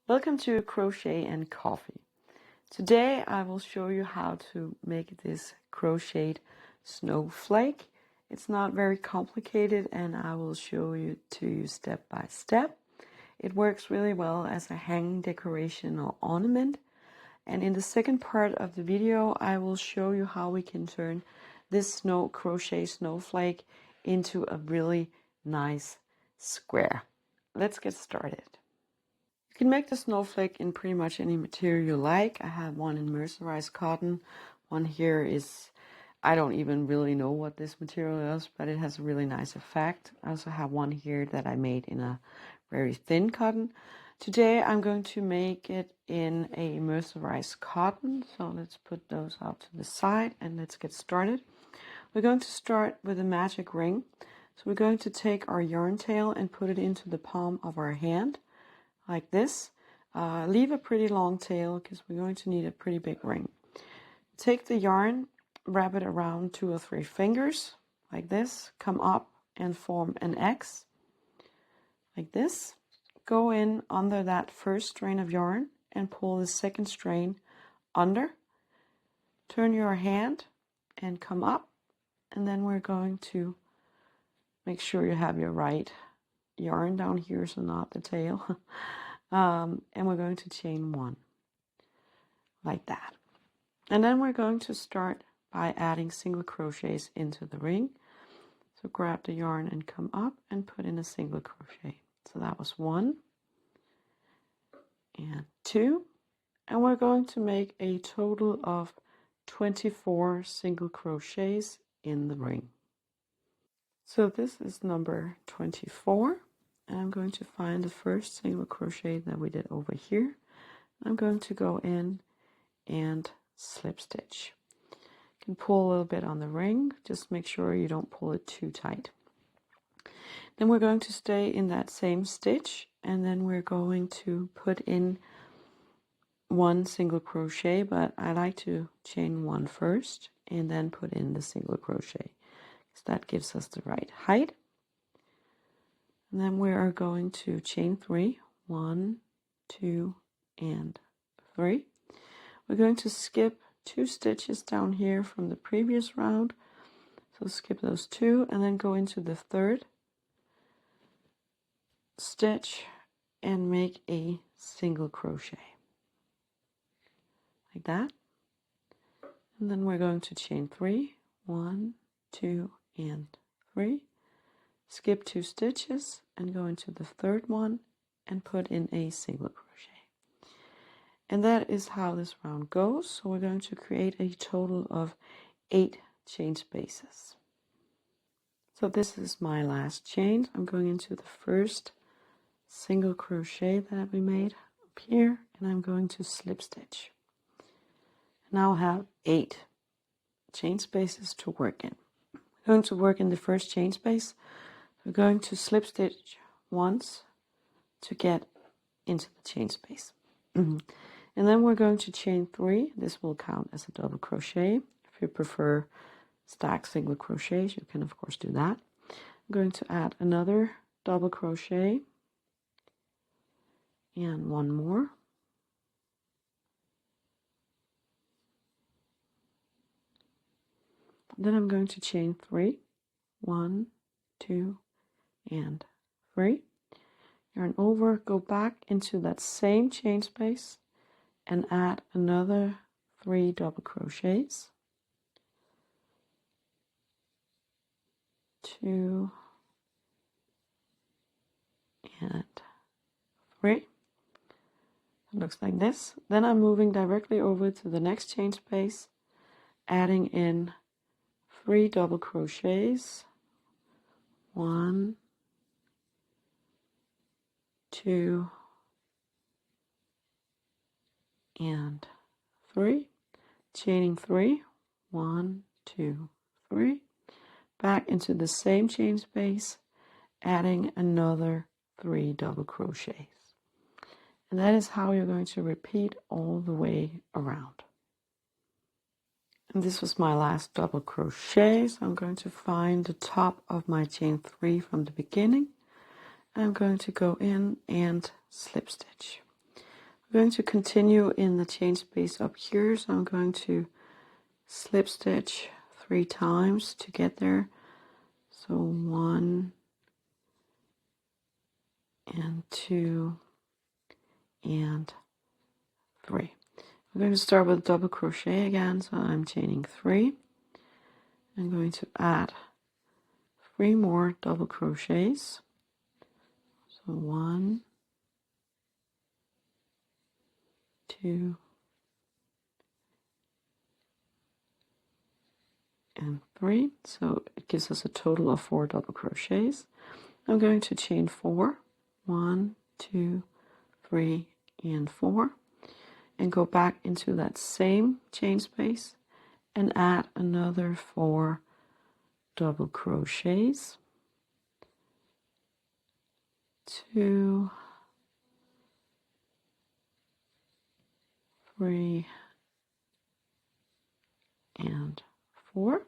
Welcome to Crochet and Coffee. Today I will show you how to make this crocheted snowflake. It's not very complicated and I will show you to you step by step. It works really well as a hanging decoration or ornament. And in the second part of the video I will show you how we can turn this crochet snowflake into a really nice square. Let's get started. You can make the snowflake in pretty much any material you like. I have one in mercerized cotton. One here is, I don't even really know what this material is, but it has a really nice effect. I also have one here that I made in a very thin cotton. Today I'm going to make it in a mercerized cotton. So let's put those out to the side and let's get started. We're going to start with a magic ring. So we're going to take our yarn tail and put it into the palm of our hand. Like this. Leave a pretty long tail because we're going to need a pretty big ring. Take the yarn, wrap it around 2 or 3 fingers like this, come up and form an X like this. Go in under that first strain of yarn and pull the second strain under. Turn your hand and come up, and then we're going to make sure you have your right yarn down here, so not the tail. And we're going to chain 1 like that, and then we're going to start by adding single crochets into the ring. So grab the yarn and come up and put in a single crochet. So that was 1 and 2, and we're going to make a total of 24 single crochets in the ring. So this is number 24. And I'm going to find the first single crochet that we did over here. I'm going to go in and slip stitch. You can pull a little bit on the ring, just make sure you don't pull it too tight. Then we're going to stay in that same stitch, and then we're going to put in 1 single crochet, but I like to chain 1 first and then put in the single crochet, because that gives us the right height. And then we are going to chain 3, 1, 2, and 3. We're going to skip 2 stitches down here from the previous round. So skip those 2 and then go into the 3rd stitch and make a single crochet like that. And then we're going to chain 3, 1, 2, and 3. Skip 2 stitches and go into the 3rd one and put in a single crochet. And that is how this round goes. So we're going to create a total of 8 chain spaces. So this is my last chain. I'm going into the first single crochet that we made up here, and I'm going to slip stitch. Now I have 8 chain spaces to work in. We're going to work in the first chain space. We're going to slip stitch once to get into the chain space. And then we're going to chain 3. This will count as a double crochet. If you prefer stacked single crochets, you can of course do that. I'm going to add another double crochet and 1 more. Then I'm going to chain 3, 1, 2, and 3. Yarn over, go back into that same chain space and add another 3 double crochets. 2 and 3. It looks like this. Then I'm moving directly over to the next chain space, adding in 3 double crochets. 1, 2, and 3. Chaining 3, 1, 2, 3. Back into the same chain space, adding another 3 double crochets. And that is how you're going to repeat all the way around. And this was my last double crochet, so I'm going to find the top of my chain 3 from the beginning. I'm going to go in and slip stitch. We're going to continue in the chain space up here, so I'm going to slip stitch 3 times to get there. So 1 and 2 and 3. We're going to start with double crochet again, so I'm chaining 3. I'm going to add 3 more double crochets. So 1, 2, and 3. So it gives us a total of 4 double crochets. I'm going to chain 4. 1, 2, 3, and 4. And go back into that same chain space and add another 4 double crochets. 2, 3, and 4,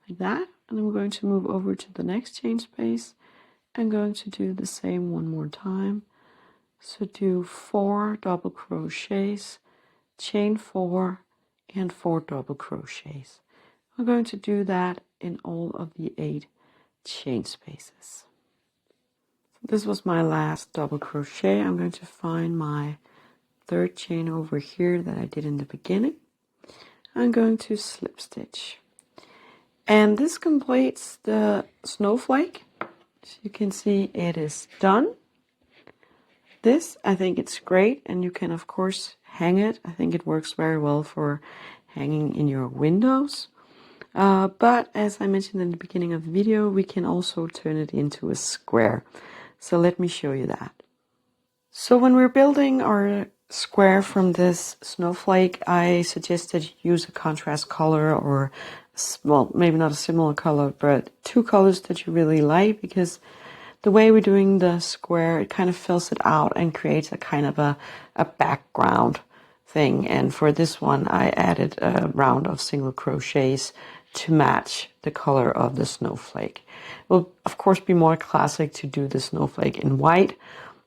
like that. And then we're going to move over to the next chain space. I'm going to do the same one more time. So do 4 double crochets, chain 4, and 4 double crochets. I'm going to do that in all of the 8 chain spaces. So this was my last double crochet. I'm going to find my 3rd chain over here that I did in the beginning. I'm going to slip stitch. And this completes the snowflake. As you can see, it is done. This, I think it's great, and you can of course hang it. I think it works very well for hanging in your windows. But as I mentioned in the beginning of the video, we can also turn it into a square. So let me show you that. So when we're building our square from this snowflake, I suggest that you use a contrast color, or, well, maybe not a similar color, but 2 colors that you really like, because the way we're doing the square, it kind of fills it out and creates a kind of a background thing. And for this one, I added a round of single crochets to match the color of the snowflake. It will, of course, be more classic to do the snowflake in white,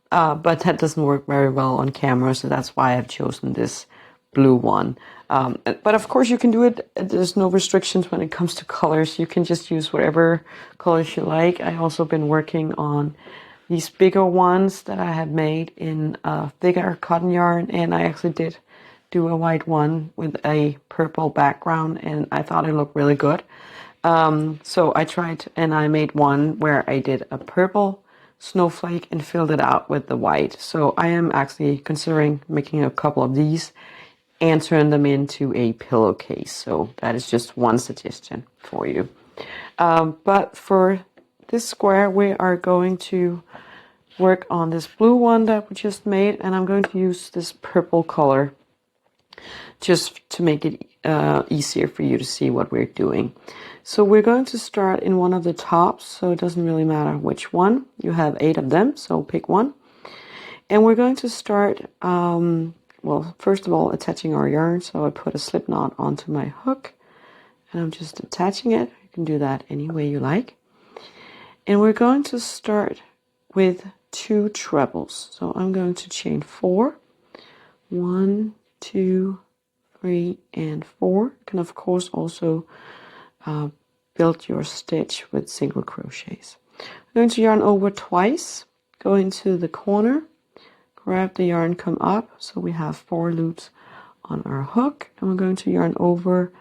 but that doesn't work very well on camera, so that's why I've chosen this blue one. But of course you can do it, there's no restrictions when it comes to colors. You can just use whatever colors you like. I've also been working on these bigger ones that I have made in thicker cotton yarn, and I actually did do a white one with a purple background, and I thought it looked really good. So I tried, and I made one where I did a purple snowflake and filled it out with the white. So I am actually considering making a couple of these and turn them into a pillowcase. So that is just one suggestion for you. But for this square, we are going to work on this blue one that we just made, and I'm going to use this purple color just to make it easier for you to see what we're doing. So we're going to start in one of the tops, so it doesn't really matter which one. You have 8 of them, so pick one. And we're going to start, well, first of all, attaching our yarn. So I put a slip knot onto my hook, and I'm just attaching it. You can do that any way you like. And we're going to start with 2 trebles. So I'm going to chain 4. 1, 2, 3, and 4. You can of course also build your stitch with single crochets. I'm going to yarn over twice, go into the corner, grab the yarn, come up, so we have 4 loops on our hook, and we're going to yarn over,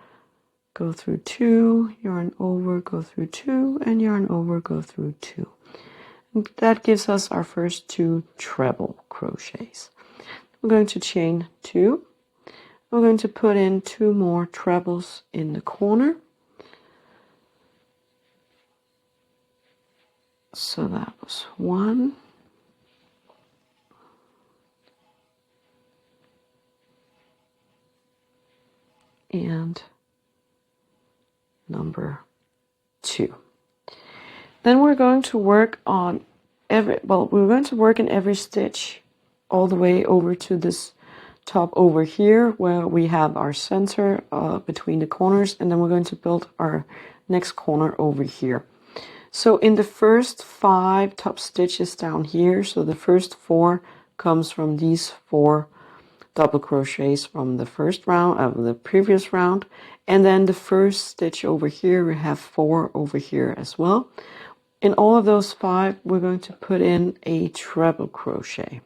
go through 2, yarn over, go through 2, and yarn over, go through 2. And that gives us our first 2 treble crochets. We're going to chain 2. We're going to put in 2 more trebles in the corner. So that was 1. And number 2. Then we're going to work on we're going to work in every stitch all the way over to this top over here where we have our center between the corners, and then we're going to build our next corner over here. So in the first 5 top stitches down here, so the first 4 comes from these 4 double crochets from the first round of the previous round, and then the first stitch over here, we have 4 over here as well. In all of those 5, we're going to put in a treble crochet.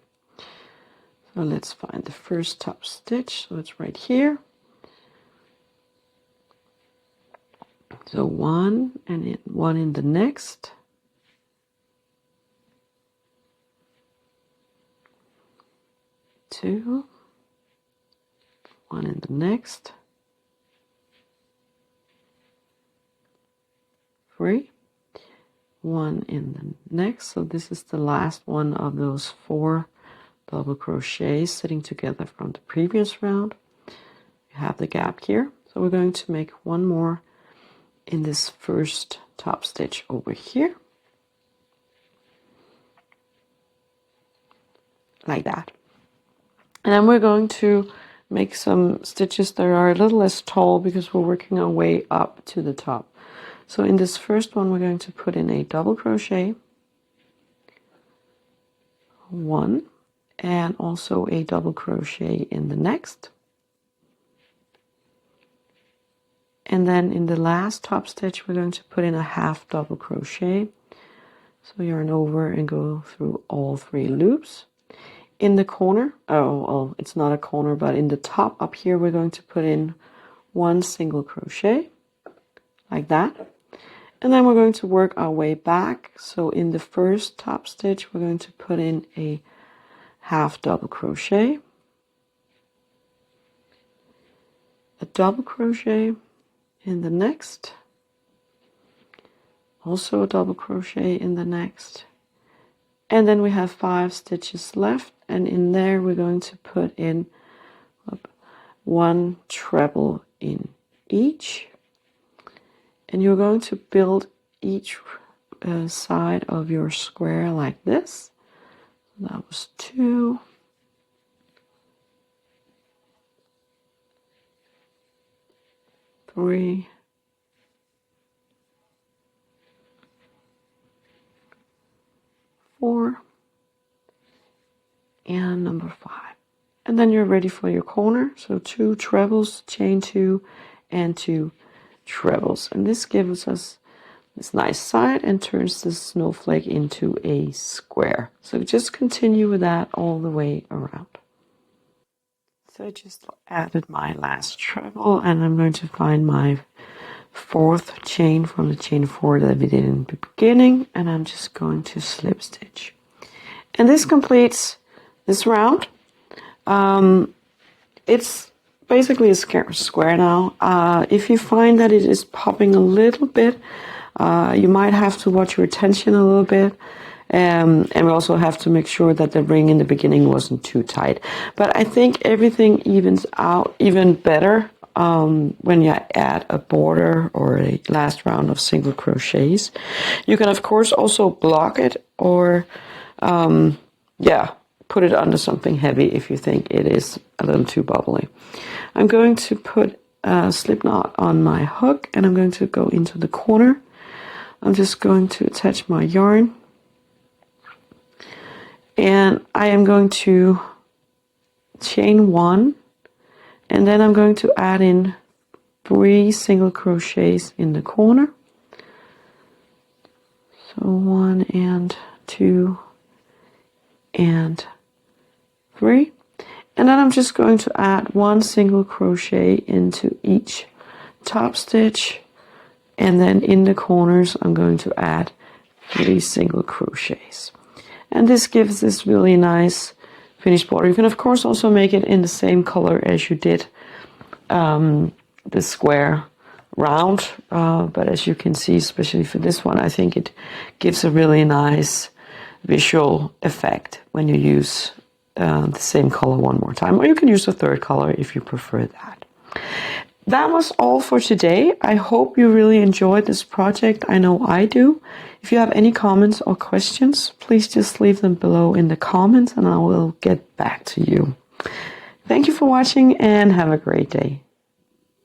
So let's find the first top stitch. So it's right here. So 1 and 1 in the next. 2, 1 in the next. 3, 1 in the next. So this is the last one of those 4 double crochets sitting together from the previous round. We have the gap here, so we're going to make one more in this first top stitch over here, like that. And then we're going to make some stitches that are a little less tall because we're working our way up to the top. So in this first one, we're going to put in a double crochet, 1, and also a double crochet in the next. And then in the last top stitch, we're going to put in a half double crochet. So yarn over and go through all 3 loops. In the corner, oh, it's not a corner, but in the top up here, we're going to put in 1 single crochet, like that. And then we're going to work our way back. So in the first top stitch, we're going to put in a half double crochet, a double crochet in the next, also a double crochet in the next, and then we have 5 stitches left, and in there we're going to put in 1 treble in each, and you're going to build each side of your square like this. That was 2, 3, 4, and number 5. And then you're ready for your corner. So 2 trebles, chain 2, and 2 trebles. And this gives us this nice side and turns the snowflake into a square. So just continue with that all the way around. So I just added my last treble, and I'm going to find my 4th chain from the chain 4 that we did in the beginning, and I'm just going to slip stitch. And this completes this round. It's basically a square now. If you find that it is popping a little bit, you might have to watch your tension a little bit. And we also have to make sure that the ring in the beginning wasn't too tight. But I think everything evens out even better when you add a border or a last round of single crochets. You can of course also block it or put it under something heavy if you think it is a little too bubbly. I'm going to put a slip knot on my hook, and I'm going to go into the corner. I'm just going to attach my yarn, and I am going to chain 1, and then I'm going to add in 3 single crochets in the corner. So 1 and 2 and 3, and then I'm just going to add 1 single crochet into each top stitch, and then in the corners I'm going to add 3 single crochets, and this gives this really nice finished border. You can of course also make it in the same color as you did the square round, but as you can see, especially for this one, I think it gives a really nice visual effect when you use the same color one more time, or you can use a 3rd color if you prefer that. That was all for today. I hope you really enjoyed this project. I know I do. If you have any comments or questions, please just leave them below in the comments and I will get back to you. Thank you for watching and have a great day.